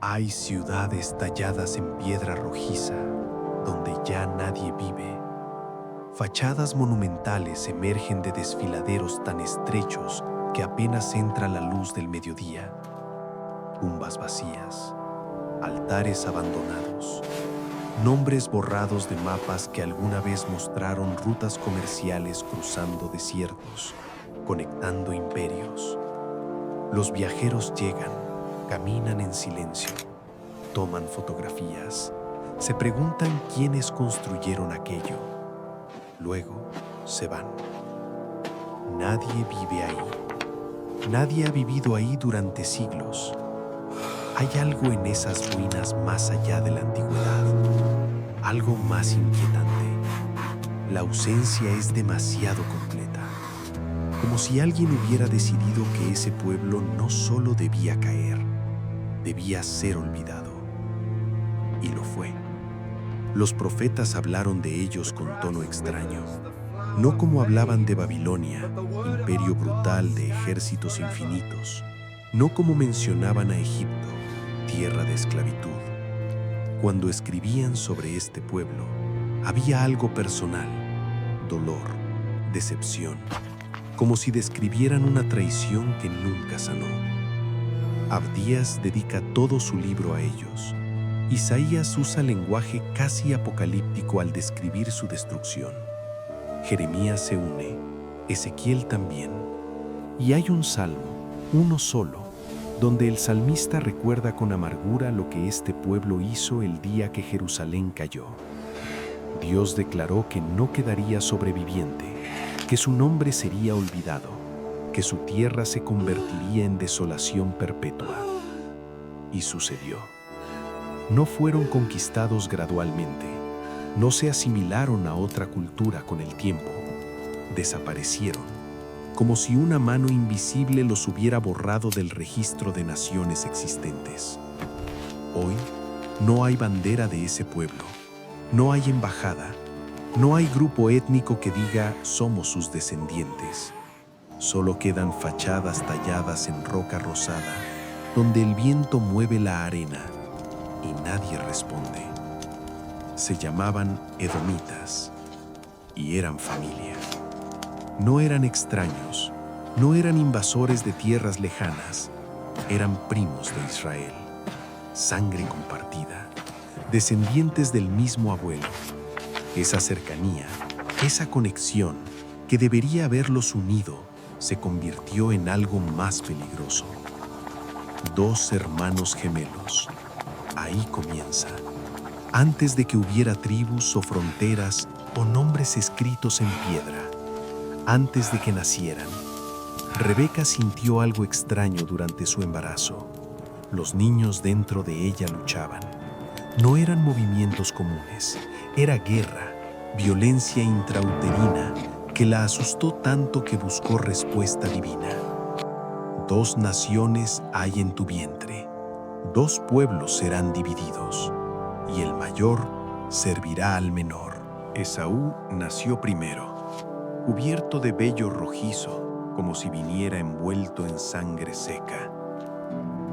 Hay ciudades talladas en piedra rojiza, donde ya nadie vive. Fachadas monumentales emergen de desfiladeros tan estrechos que apenas entra la luz del mediodía. Tumbas vacías, altares abandonados, nombres borrados de mapas que alguna vez mostraron rutas comerciales cruzando desiertos, conectando imperios. Los viajeros llegan, caminan en silencio, toman fotografías, se preguntan quiénes construyeron aquello. Luego se van. Nadie vive ahí. Nadie ha vivido ahí durante siglos. Hay algo en esas ruinas más allá de la antigüedad, algo más inquietante. La ausencia es demasiado completa, como si alguien hubiera decidido que ese pueblo no solo debía caer, debía ser olvidado. Y lo fue. Los profetas hablaron de ellos con tono extraño, no como hablaban de Babilonia, imperio brutal de ejércitos infinitos, no como mencionaban a Egipto, tierra de esclavitud. Cuando escribían sobre este pueblo, había algo personal, dolor, decepción, como si describieran una traición que nunca sanó. Abdías dedica todo su libro a ellos. Isaías usa lenguaje casi apocalíptico al describir su destrucción. Jeremías se une, Ezequiel también. Y hay un salmo, uno solo, donde el salmista recuerda con amargura lo que este pueblo hizo el día que Jerusalén cayó. Dios declaró que no quedaría sobreviviente, que su nombre sería olvidado, que su tierra se convertiría en desolación perpetua. Y sucedió. No fueron conquistados gradualmente, no se asimilaron a otra cultura con el tiempo, desaparecieron, como si una mano invisible los hubiera borrado del registro de naciones existentes. Hoy no hay bandera de ese pueblo, no hay embajada, no hay grupo étnico que diga somos sus descendientes. Solo quedan fachadas talladas en roca rosada, donde el viento mueve la arena y nadie responde. Se llamaban edomitas y eran familia. No eran extraños, no eran invasores de tierras lejanas, eran primos de Israel, sangre compartida, descendientes del mismo abuelo. Esa cercanía, esa conexión que debería haberlos unido, se convirtió en algo más peligroso. Dos hermanos gemelos. Ahí comienza. Antes de que hubiera tribus o fronteras o nombres escritos en piedra, antes de que nacieran, Rebeca sintió algo extraño durante su embarazo. Los niños dentro de ella luchaban. No eran movimientos comunes, era guerra, violencia intrauterina que la asustó tanto que buscó respuesta divina. Dos naciones hay en tu vientre, dos pueblos serán divididos, y el mayor servirá al menor. Esaú nació primero, cubierto de vello rojizo, como si viniera envuelto en sangre seca.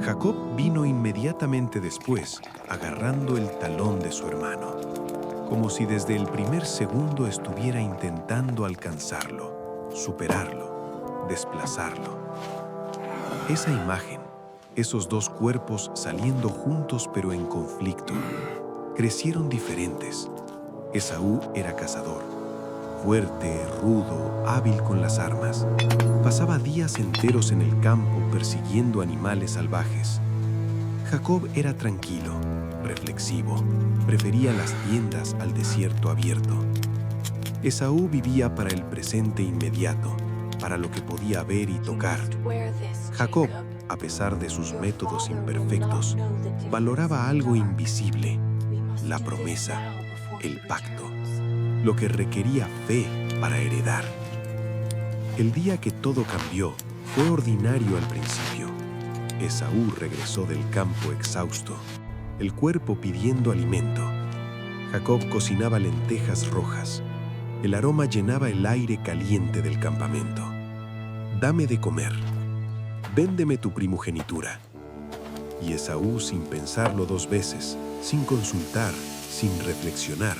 Jacob vino inmediatamente después, agarrando el talón de su hermano, como si desde el primer segundo estuviera intentando alcanzarlo, superarlo, desplazarlo. Esa imagen, esos dos cuerpos saliendo juntos pero en conflicto, crecieron diferentes. Esaú era cazador, fuerte, rudo, hábil con las armas. Pasaba días enteros en el campo persiguiendo animales salvajes. Jacob era tranquilo, reflexivo, prefería las tiendas al desierto abierto. Esaú vivía para el presente inmediato, para lo que podía ver y tocar. Jacob, a pesar de sus métodos imperfectos, valoraba algo invisible, la promesa, el pacto, lo que requería fe para heredar. El día que todo cambió fue ordinario al principio. Esaú regresó del campo exhausto, el cuerpo pidiendo alimento. Jacob cocinaba lentejas rojas. El aroma llenaba el aire caliente del campamento. Dame de comer. Véndeme tu primogenitura. Y Esaú, sin pensarlo dos veces, sin consultar, sin reflexionar,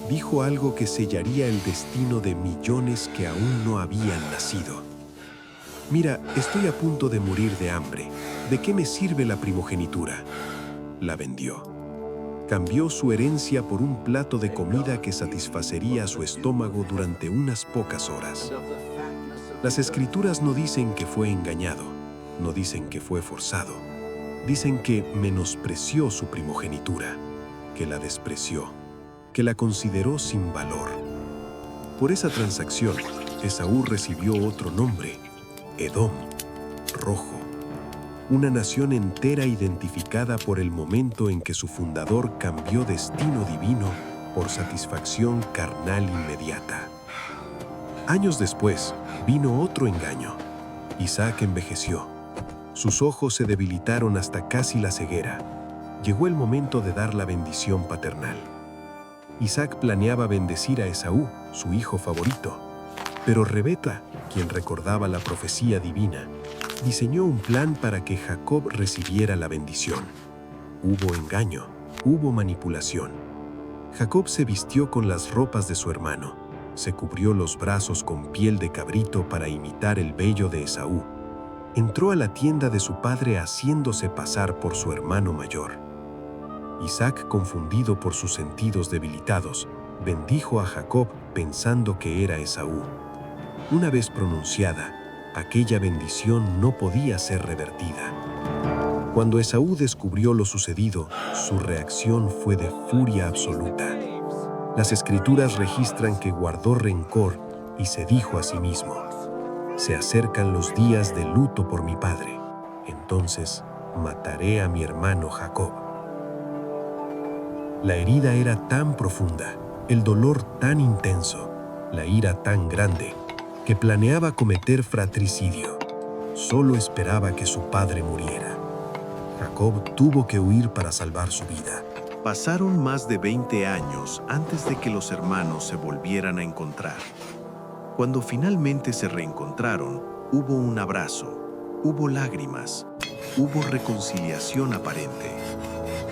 dijo algo que sellaría el destino de millones que aún no habían nacido. Mira, estoy a punto de morir de hambre. ¿De qué me sirve la primogenitura? La vendió. Cambió su herencia por un plato de comida que satisfacería su estómago durante unas pocas horas. Las escrituras no dicen que fue engañado, no dicen que fue forzado. Dicen que menospreció su primogenitura, que la despreció, que la consideró sin valor. Por esa transacción, Esaú recibió otro nombre, Edom, rojo. Una nación entera identificada por el momento en que su fundador cambió destino divino por satisfacción carnal inmediata. Años después, vino otro engaño. Isaac envejeció. Sus ojos se debilitaron hasta casi la ceguera. Llegó el momento de dar la bendición paternal. Isaac planeaba bendecir a Esaú, su hijo favorito. Pero Rebeca, quien recordaba la profecía divina, diseñó un plan para que Jacob recibiera la bendición. Hubo engaño, hubo manipulación. Jacob se vistió con las ropas de su hermano, se cubrió los brazos con piel de cabrito para imitar el vello de Esaú. Entró a la tienda de su padre haciéndose pasar por su hermano mayor. Isaac, confundido por sus sentidos debilitados, bendijo a Jacob pensando que era Esaú. Una vez pronunciada, aquella bendición no podía ser revertida. Cuando Esaú descubrió lo sucedido, su reacción fue de furia absoluta. Las escrituras registran que guardó rencor y se dijo a sí mismo: «Se acercan los días de luto por mi padre, entonces mataré a mi hermano Jacob». La herida era tan profunda, el dolor tan intenso, la ira tan grande, que planeaba cometer fratricidio. Solo esperaba que su padre muriera. Jacob tuvo que huir para salvar su vida. Pasaron más de 20 años antes de que los hermanos se volvieran a encontrar. Cuando finalmente se reencontraron, hubo un abrazo, hubo lágrimas, hubo reconciliación aparente.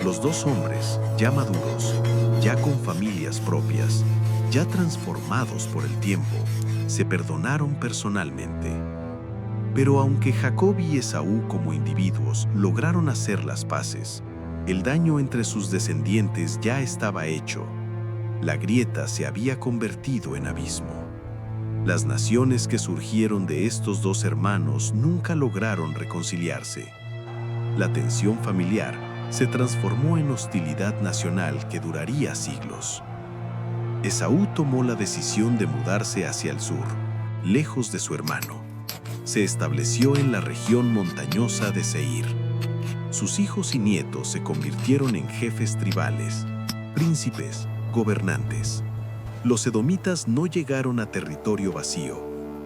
Los dos hombres, ya maduros, ya con familias propias, ya transformados por el tiempo, se perdonaron personalmente. Pero aunque Jacob y Esaú como individuos lograron hacer las paces, el daño entre sus descendientes ya estaba hecho. La grieta se había convertido en abismo. Las naciones que surgieron de estos dos hermanos nunca lograron reconciliarse. La tensión familiar se transformó en hostilidad nacional que duraría siglos. Esaú tomó la decisión de mudarse hacia el sur, lejos de su hermano. Se estableció en la región montañosa de Seir. Sus hijos y nietos se convirtieron en jefes tribales, príncipes, gobernantes. Los edomitas no llegaron a territorio vacío.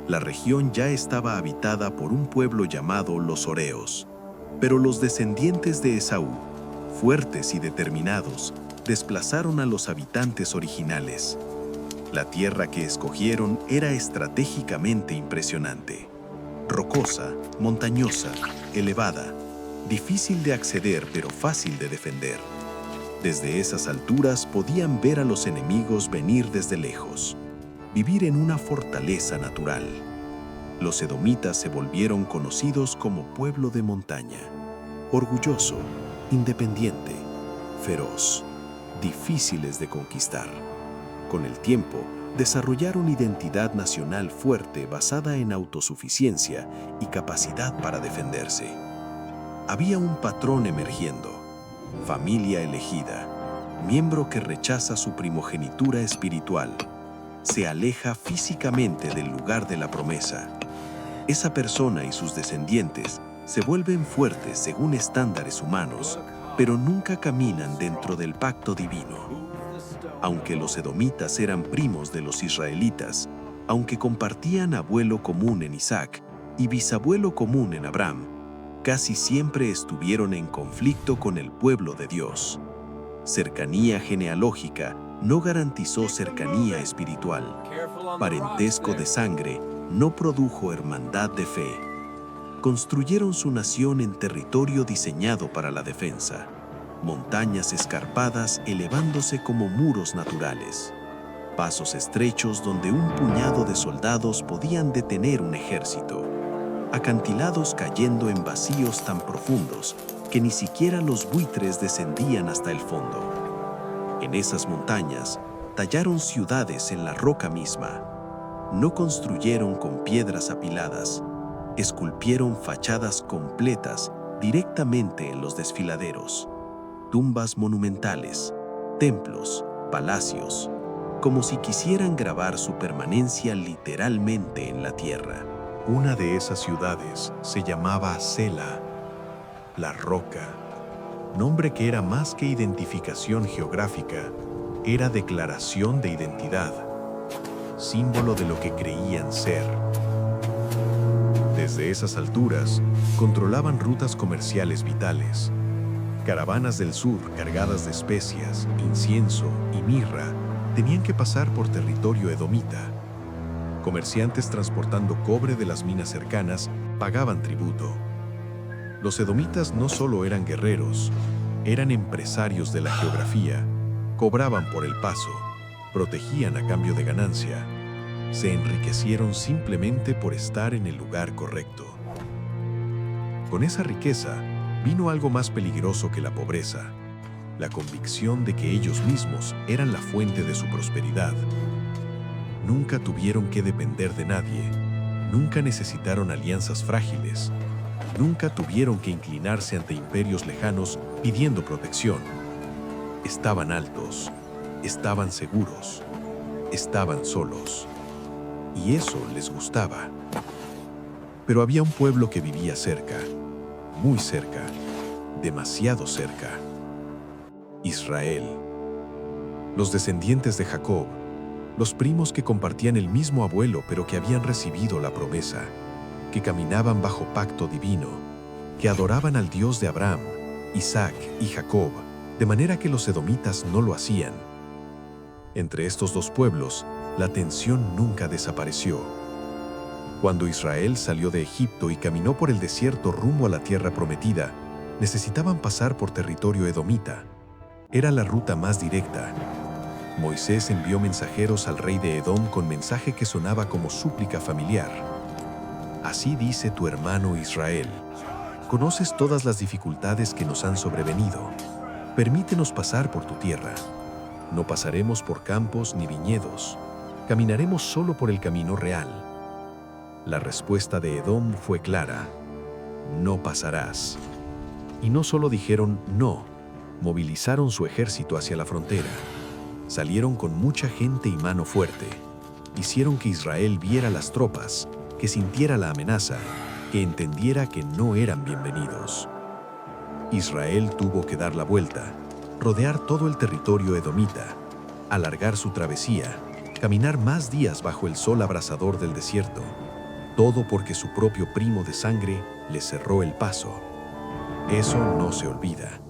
La región ya estaba habitada por un pueblo llamado los Horeos. Pero los descendientes de Esaú, fuertes y determinados, desplazaron a los habitantes originales. La tierra que escogieron era estratégicamente impresionante. Rocosa, montañosa, elevada, difícil de acceder pero fácil de defender. Desde esas alturas podían ver a los enemigos venir desde lejos, vivir en una fortaleza natural. Los edomitas se volvieron conocidos como pueblo de montaña, orgulloso, independiente, feroz, difíciles de conquistar. Con el tiempo, desarrollaron identidad nacional fuerte basada en autosuficiencia y capacidad para defenderse. Había un patrón emergiendo: familia elegida, miembro que rechaza su primogenitura espiritual, se aleja físicamente del lugar de la promesa. Esa persona y sus descendientes se vuelven fuertes según estándares humanos, pero nunca caminan dentro del pacto divino. Aunque los edomitas eran primos de los israelitas, aunque compartían abuelo común en Isaac y bisabuelo común en Abraham, casi siempre estuvieron en conflicto con el pueblo de Dios. Cercanía genealógica no garantizó cercanía espiritual. Parentesco de sangre no produjo hermandad de fe. construyeron su nación en territorio diseñado para la defensa, montañas escarpadas elevándose como muros naturales, pasos estrechos donde un puñado de soldados podían detener un ejército, acantilados cayendo en vacíos tan profundos que ni siquiera los buitres descendían hasta el fondo. En esas montañas tallaron ciudades en la roca misma. No construyeron con piedras apiladas, esculpieron fachadas completas directamente en los desfiladeros, tumbas monumentales, templos, palacios, como si quisieran grabar su permanencia literalmente en la tierra. Una de esas ciudades se llamaba Sela, la Roca, nombre que era más que identificación geográfica, era declaración de identidad, símbolo de lo que creían ser. Desde esas alturas, controlaban rutas comerciales vitales. Caravanas del sur cargadas de especias, incienso y mirra tenían que pasar por territorio edomita. Comerciantes transportando cobre de las minas cercanas pagaban tributo. Los edomitas no solo eran guerreros, eran empresarios de la geografía, cobraban por el paso, protegían a cambio de ganancia. Se enriquecieron simplemente por estar en el lugar correcto. Con esa riqueza vino algo más peligroso que la pobreza, la convicción de que ellos mismos eran la fuente de su prosperidad. Nunca tuvieron que depender de nadie, nunca necesitaron alianzas frágiles, nunca tuvieron que inclinarse ante imperios lejanos pidiendo protección. Estaban altos, estaban seguros, estaban solos. Y eso les gustaba. Pero había un pueblo que vivía cerca, muy cerca, demasiado cerca. Israel. Los descendientes de Jacob, los primos que compartían el mismo abuelo pero que habían recibido la promesa, que caminaban bajo pacto divino, que adoraban al Dios de Abraham, Isaac y Jacob, de manera que los edomitas no lo hacían. Entre estos dos pueblos, la tensión nunca desapareció. Cuando Israel salió de Egipto y caminó por el desierto rumbo a la tierra prometida, necesitaban pasar por territorio edomita. Era la ruta más directa. Moisés envió mensajeros al rey de Edom con mensaje que sonaba como súplica familiar. Así dice tu hermano Israel: conoces todas las dificultades que nos han sobrevenido. Permítenos pasar por tu tierra. No pasaremos por campos ni viñedos. Caminaremos solo por el camino real. La respuesta de Edom fue clara: no pasarás. Y no solo dijeron no, movilizaron su ejército hacia la frontera. Salieron con mucha gente y mano fuerte. Hicieron que Israel viera las tropas, que sintiera la amenaza, que entendiera que no eran bienvenidos. Israel tuvo que dar la vuelta, rodear todo el territorio edomita, alargar su travesía, caminar más días bajo el sol abrasador del desierto, todo porque su propio primo de sangre le cerró el paso. Eso no se olvida.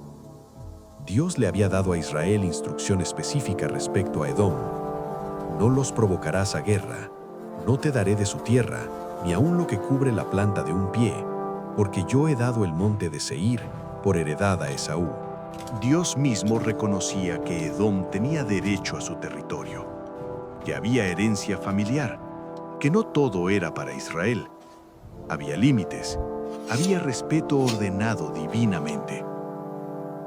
Dios le había dado a Israel instrucción específica respecto a Edom. No los provocarás a guerra, no te daré de su tierra, ni aun lo que cubre la planta de un pie, porque yo he dado el monte de Seir por heredad a Esaú. Dios mismo reconocía que Edom tenía derecho a su territorio, que había herencia familiar, que no todo era para Israel. Había límites, había respeto ordenado divinamente.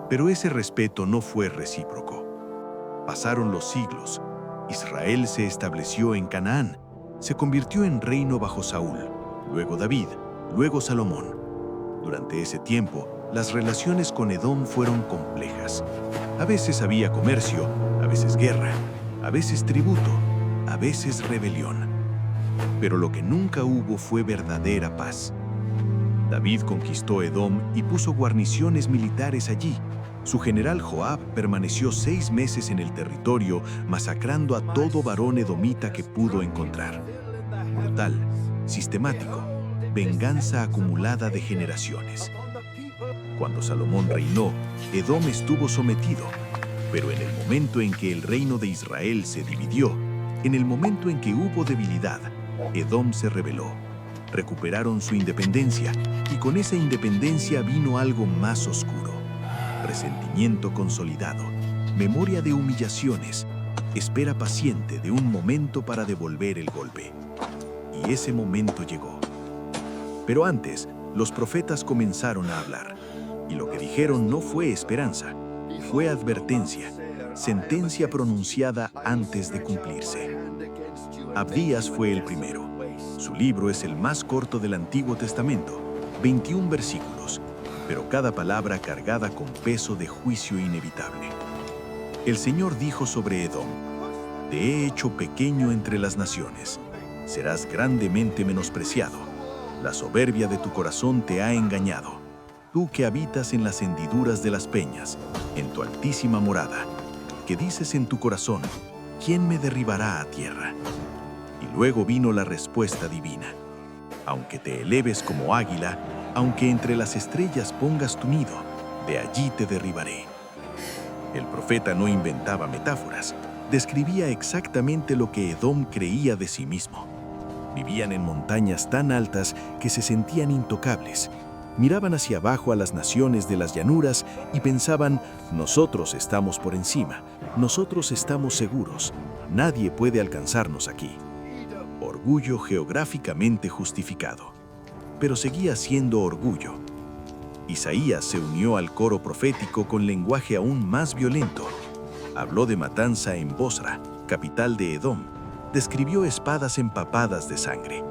Pero ese respeto no fue recíproco. Pasaron los siglos, Israel se estableció en Canaán, se convirtió en reino bajo Saúl, luego David, luego Salomón. Durante ese tiempo, las relaciones con Edom fueron complejas. A veces había comercio, a veces guerra, a veces tributo, a veces rebelión. Pero lo que nunca hubo fue verdadera paz. David conquistó Edom y puso guarniciones militares allí. Su general Joab permaneció 6 meses en el territorio, masacrando a todo varón edomita que pudo encontrar. Brutal, sistemático, venganza acumulada de generaciones. Cuando Salomón reinó, Edom estuvo sometido, pero en el momento en que el reino de Israel se dividió, en el momento en que hubo debilidad, Edom se rebeló. recuperaron su independencia, y con esa independencia vino algo más oscuro: resentimiento consolidado, memoria de humillaciones, espera paciente de un momento para devolver el golpe. Y ese momento llegó. Pero antes, los profetas comenzaron a hablar, y lo que dijeron no fue esperanza, fue advertencia, sentencia pronunciada antes de cumplirse. Abdías fue el primero. Su libro es el más corto del Antiguo Testamento, 21 versículos, pero cada palabra cargada con peso de juicio inevitable. El Señor dijo sobre Edom: te he hecho pequeño entre las naciones, serás grandemente menospreciado. La soberbia de tu corazón te ha engañado. Tú que habitas en las hendiduras de las peñas, en tu altísima morada, que dices en tu corazón: ¿quién me derribará a tierra? Y luego vino la respuesta divina: aunque te eleves como águila, aunque entre las estrellas pongas tu nido, de allí te derribaré. El profeta no inventaba metáforas, describía exactamente lo que Edom creía de sí mismo. Vivían en montañas tan altas que se sentían intocables. Miraban hacia abajo a las naciones de las llanuras y pensaban: nosotros estamos por encima, nosotros estamos seguros, nadie puede alcanzarnos aquí. Orgullo geográficamente justificado. Pero seguía siendo orgullo. Isaías se unió al coro profético con lenguaje aún más violento. Habló de matanza en Bosra, capital de Edom. Describió espadas empapadas de sangre.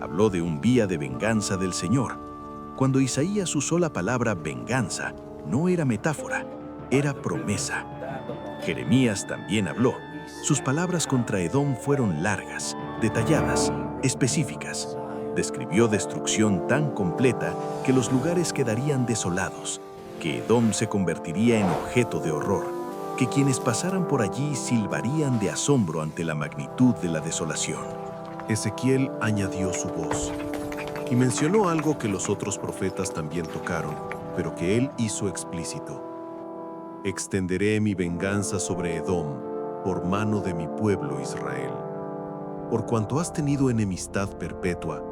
Habló de un día de venganza del Señor. Cuando Isaías usó la palabra venganza, no era metáfora, era promesa. Jeremías también habló. Sus palabras contra Edom fueron largas, detalladas, específicas. Describió destrucción tan completa que los lugares quedarían desolados, que Edom se convertiría en objeto de horror, que quienes pasaran por allí silbarían de asombro ante la magnitud de la desolación. Ezequiel añadió su voz y mencionó algo que los otros profetas también tocaron, pero que él hizo explícito: extenderé mi venganza sobre Edom por mano de mi pueblo Israel. Por cuanto has tenido enemistad perpetua,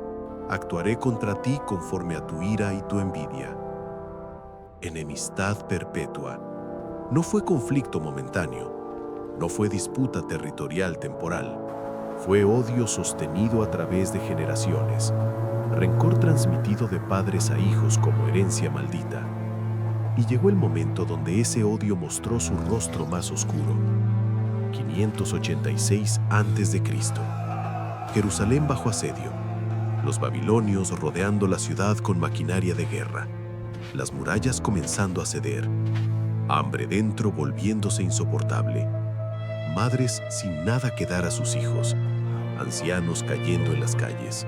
actuaré contra ti conforme a tu ira y tu envidia. Enemistad perpetua. No fue conflicto momentáneo, no fue disputa territorial temporal, fue odio sostenido a través de generaciones, rencor transmitido de padres a hijos como herencia maldita. Y llegó el momento donde ese odio mostró su rostro más oscuro. 586 a.C. Jerusalén bajo asedio. Los babilonios rodeando la ciudad con maquinaria de guerra. Las murallas comenzando a ceder. Hambre dentro volviéndose insoportable. Madres sin nada que dar a sus hijos. Ancianos cayendo en las calles.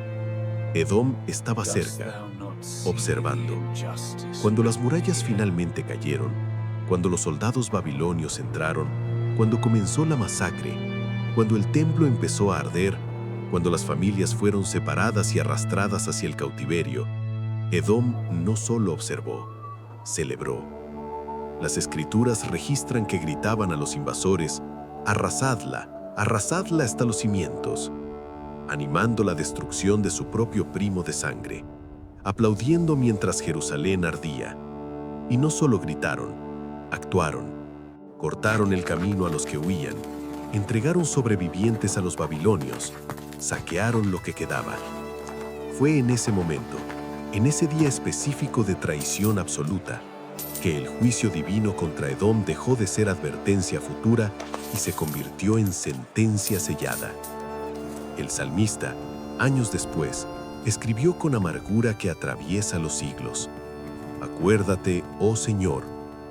Edom estaba cerca, observando. Cuando las murallas finalmente cayeron, cuando los soldados babilonios entraron, cuando comenzó la masacre, cuando el templo empezó a arder, cuando las familias fueron separadas y arrastradas hacia el cautiverio, Edom no solo observó, celebró. Las escrituras registran que gritaban a los invasores: arrasadla, arrasadla hasta los cimientos, animando la destrucción de su propio primo de sangre, aplaudiendo mientras Jerusalén ardía. Y no solo gritaron, actuaron, cortaron el camino a los que huían, entregaron sobrevivientes a los babilonios, saquearon lo que quedaba. Fue en ese momento, en ese día específico de traición absoluta, que el juicio divino contra Edom dejó de ser advertencia futura y se convirtió en sentencia sellada. El salmista, años después, escribió con amargura que atraviesa los siglos: acuérdate, oh Señor,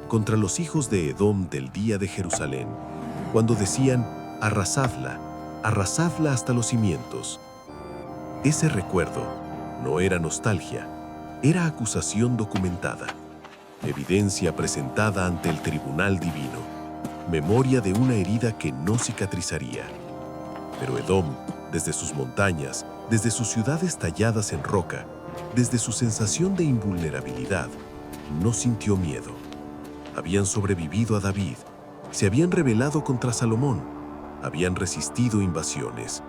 contra los hijos de Edom del día de Jerusalén, cuando decían: arrasadla, arrasadla hasta los cimientos. Ese recuerdo no era nostalgia, era acusación documentada, evidencia presentada ante el tribunal divino, memoria de una herida que no cicatrizaría. Pero Edom, desde sus montañas, desde sus ciudades talladas en roca, desde su sensación de invulnerabilidad, no sintió miedo. Habían sobrevivido a David, se habían rebelado contra Salomón, habían resistido invasiones.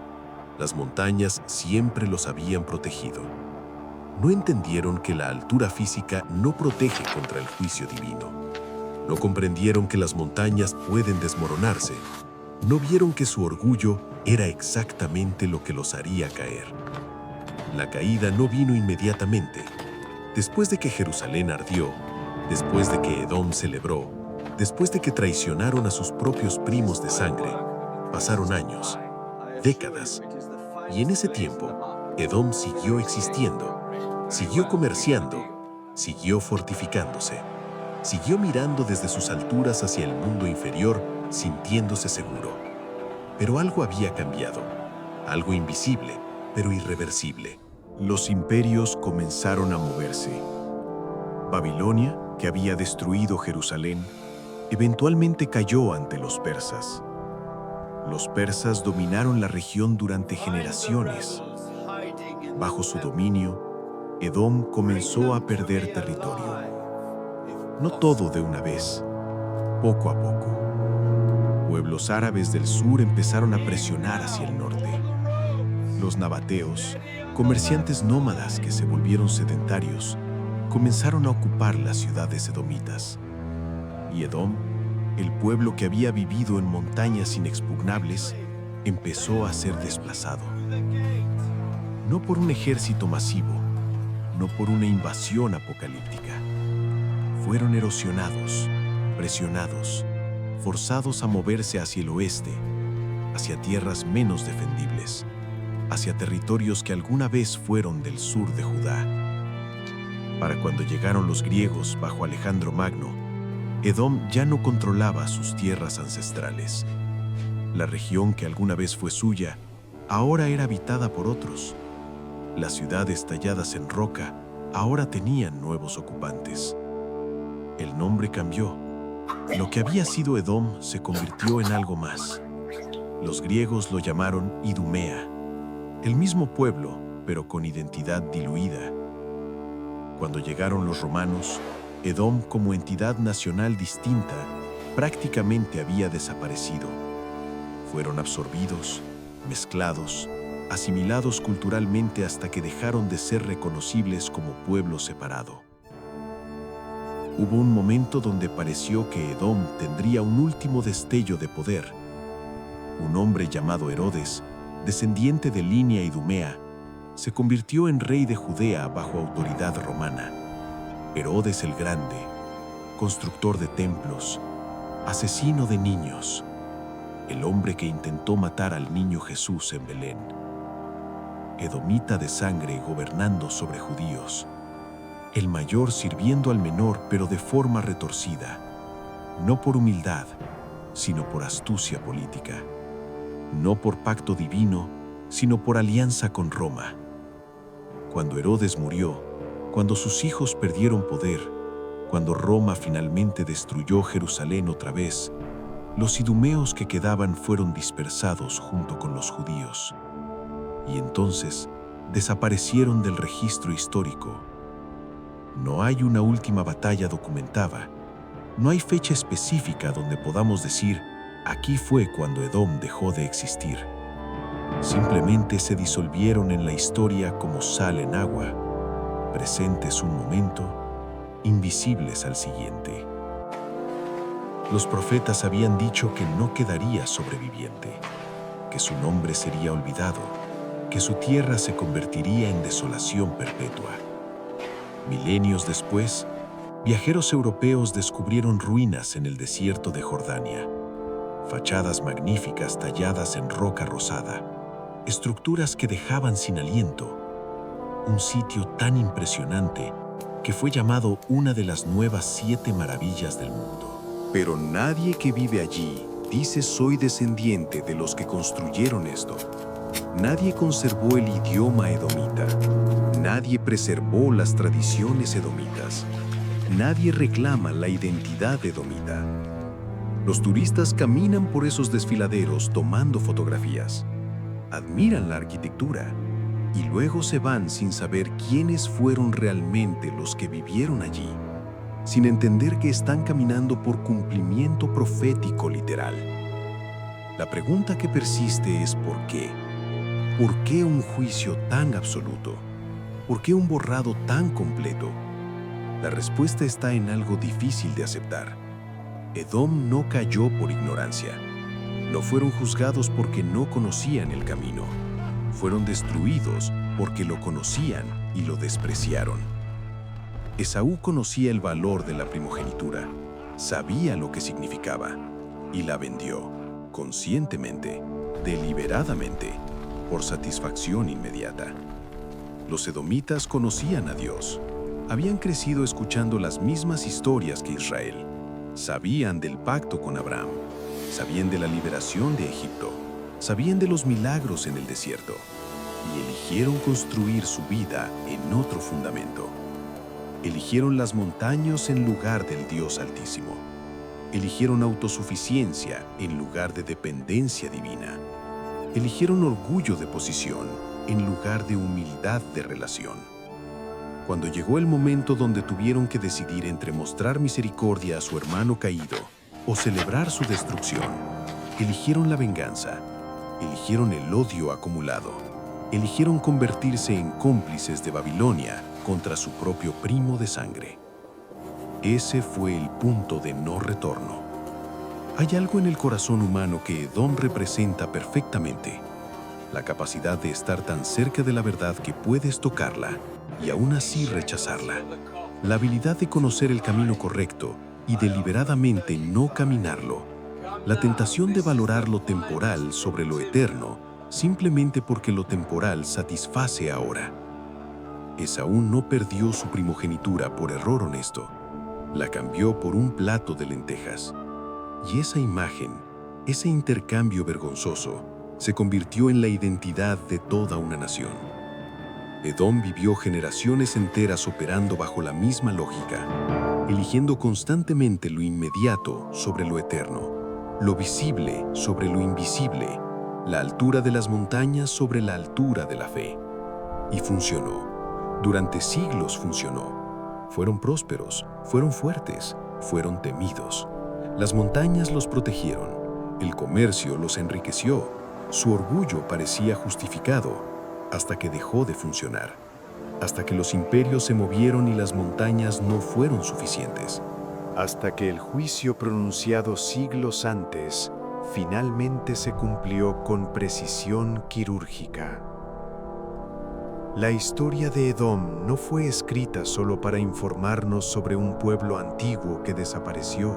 Las montañas siempre los habían protegido. No entendieron que la altura física no protege contra el juicio divino. No comprendieron que las montañas pueden desmoronarse. No vieron que su orgullo era exactamente lo que los haría caer. La caída no vino inmediatamente. Después de que Jerusalén ardió, después de que Edom celebró, después de que traicionaron a sus propios primos de sangre, pasaron años, décadas. Y en ese tiempo, Edom siguió existiendo, siguió comerciando, siguió fortificándose, siguió mirando desde sus alturas hacia el mundo inferior, sintiéndose seguro. Pero algo había cambiado, algo invisible, pero irreversible. Los imperios comenzaron a moverse. Babilonia, que había destruido Jerusalén, eventualmente cayó ante los persas. Los persas dominaron la región durante generaciones. Bajo su dominio, Edom comenzó a perder territorio. No todo de una vez, poco a poco. Pueblos árabes del sur empezaron a presionar hacia el norte. Los nabateos, comerciantes nómadas que se volvieron sedentarios, comenzaron a ocupar las ciudades edomitas. Y Edom, el pueblo que había vivido en montañas inexpugnables, empezó a ser desplazado. No por un ejército masivo, no por una invasión apocalíptica. Fueron erosionados, presionados, forzados a moverse hacia el oeste, hacia tierras menos defendibles, hacia territorios que alguna vez fueron del sur de Judá. Para cuando llegaron los griegos bajo Alejandro Magno, Edom ya no controlaba sus tierras ancestrales. La región que alguna vez fue suya, ahora era habitada por otros. Las ciudades talladas en roca ahora tenían nuevos ocupantes. El nombre cambió. Lo que había sido Edom se convirtió en algo más. Los griegos lo llamaron Idumea, el mismo pueblo, pero con identidad diluida. Cuando llegaron los romanos, Edom como entidad nacional distinta prácticamente había desaparecido. Fueron absorbidos, mezclados, asimilados culturalmente hasta que dejaron de ser reconocibles como pueblo separado. Hubo un momento donde pareció que Edom tendría un último destello de poder. Un hombre llamado Herodes, descendiente de línea idumea, se convirtió en rey de Judea bajo autoridad romana. Herodes el Grande, constructor de templos, asesino de niños, el hombre que intentó matar al niño Jesús en Belén. Edomita de sangre gobernando sobre judíos, el mayor sirviendo al menor pero de forma retorcida, no por humildad, sino por astucia política, no por pacto divino, sino por alianza con Roma. Cuando Herodes murió, cuando sus hijos perdieron poder, cuando Roma finalmente destruyó Jerusalén otra vez, los idumeos que quedaban fueron dispersados junto con los judíos. Y entonces desaparecieron del registro histórico. No hay una última batalla documentada. No hay fecha específica donde podamos decir, aquí fue cuando Edom dejó de existir. Simplemente se disolvieron en la historia como sal en agua, presentes un momento, invisibles al siguiente. Los profetas habían dicho que no quedaría sobreviviente, que su nombre sería olvidado, que su tierra se convertiría en desolación perpetua. Milenios después, viajeros europeos descubrieron ruinas en el desierto de Jordania, fachadas magníficas talladas en roca rosada, estructuras que dejaban sin aliento, un sitio tan impresionante que fue llamado una de las nuevas 7 maravillas del mundo. Pero nadie que vive allí dice soy descendiente de los que construyeron esto. Nadie conservó el idioma edomita. Nadie preservó las tradiciones edomitas. Nadie reclama la identidad edomita. Los turistas caminan por esos desfiladeros tomando fotografías. Admiran la arquitectura y luego se van sin saber quiénes fueron realmente los que vivieron allí, sin entender que están caminando por cumplimiento profético literal. La pregunta que persiste es ¿por qué? ¿Por qué un juicio tan absoluto? ¿Por qué un borrado tan completo? La respuesta está en algo difícil de aceptar. Edom no cayó por ignorancia. No fueron juzgados porque no conocían el camino. Fueron destruidos porque lo conocían y lo despreciaron. Esaú conocía el valor de la primogenitura, sabía lo que significaba y la vendió, conscientemente, deliberadamente, por satisfacción inmediata. Los edomitas conocían a Dios, habían crecido escuchando las mismas historias que Israel, sabían del pacto con Abraham, sabían de la liberación de Egipto, sabían de los milagros en el desierto y eligieron construir su vida en otro fundamento. Eligieron las montañas en lugar del Dios Altísimo. Eligieron autosuficiencia en lugar de dependencia divina. Eligieron orgullo de posición en lugar de humildad de relación. Cuando llegó el momento donde tuvieron que decidir entre mostrar misericordia a su hermano caído o celebrar su destrucción, eligieron la venganza, eligieron el odio acumulado, eligieron convertirse en cómplices de Babilonia contra su propio primo de sangre. Ese fue el punto de no retorno. Hay algo en el corazón humano que Edom representa perfectamente: la capacidad de estar tan cerca de la verdad que puedes tocarla y aún así rechazarla. La habilidad de conocer el camino correcto y deliberadamente no caminarlo. La tentación de valorar lo temporal sobre lo eterno simplemente porque lo temporal satisface ahora. Esaú no perdió su primogenitura por error honesto. La cambió por un plato de lentejas. Y esa imagen, ese intercambio vergonzoso, se convirtió en la identidad de toda una nación. Edom vivió generaciones enteras operando bajo la misma lógica, eligiendo constantemente lo inmediato sobre lo eterno, lo visible sobre lo invisible, la altura de las montañas sobre la altura de la fe. Y funcionó. Durante siglos funcionó. Fueron prósperos, fueron fuertes, fueron temidos. Las montañas los protegieron, el comercio los enriqueció, su orgullo parecía justificado, hasta que dejó de funcionar, hasta que los imperios se movieron y las montañas no fueron suficientes. Hasta que el juicio pronunciado siglos antes finalmente se cumplió con precisión quirúrgica. La historia de Edom no fue escrita solo para informarnos sobre un pueblo antiguo que desapareció.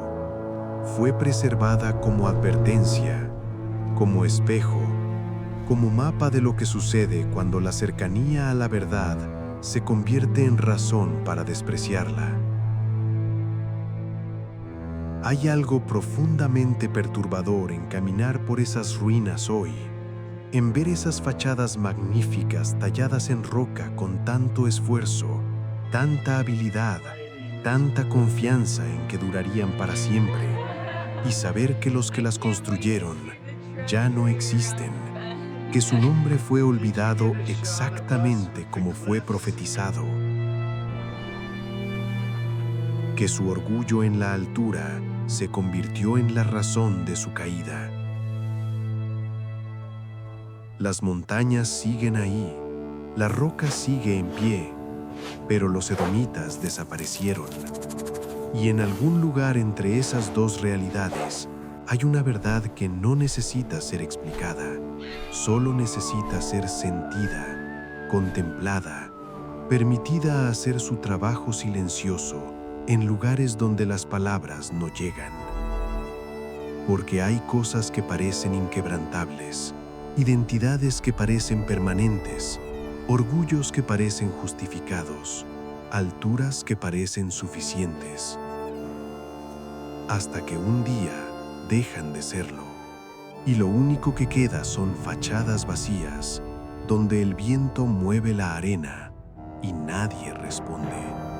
Fue preservada como advertencia, como espejo, como mapa de lo que sucede cuando la cercanía a la verdad se convierte en razón para despreciarla. Hay algo profundamente perturbador en caminar por esas ruinas hoy, en ver esas fachadas magníficas talladas en roca con tanto esfuerzo, tanta habilidad, tanta confianza en que durarían para siempre, y saber que los que las construyeron ya no existen, que su nombre fue olvidado exactamente como fue profetizado, que su orgullo en la altura se convirtió en la razón de su caída. Las montañas siguen ahí, la roca sigue en pie, pero los edomitas desaparecieron. Y en algún lugar entre esas dos realidades hay una verdad que no necesita ser explicada, solo necesita ser sentida, contemplada, permitida hacer su trabajo silencioso en lugares donde las palabras no llegan. Porque hay cosas que parecen inquebrantables, identidades que parecen permanentes, orgullos que parecen justificados, alturas que parecen suficientes, hasta que un día dejan de serlo, y lo único que queda son fachadas vacías, donde el viento mueve la arena y nadie responde.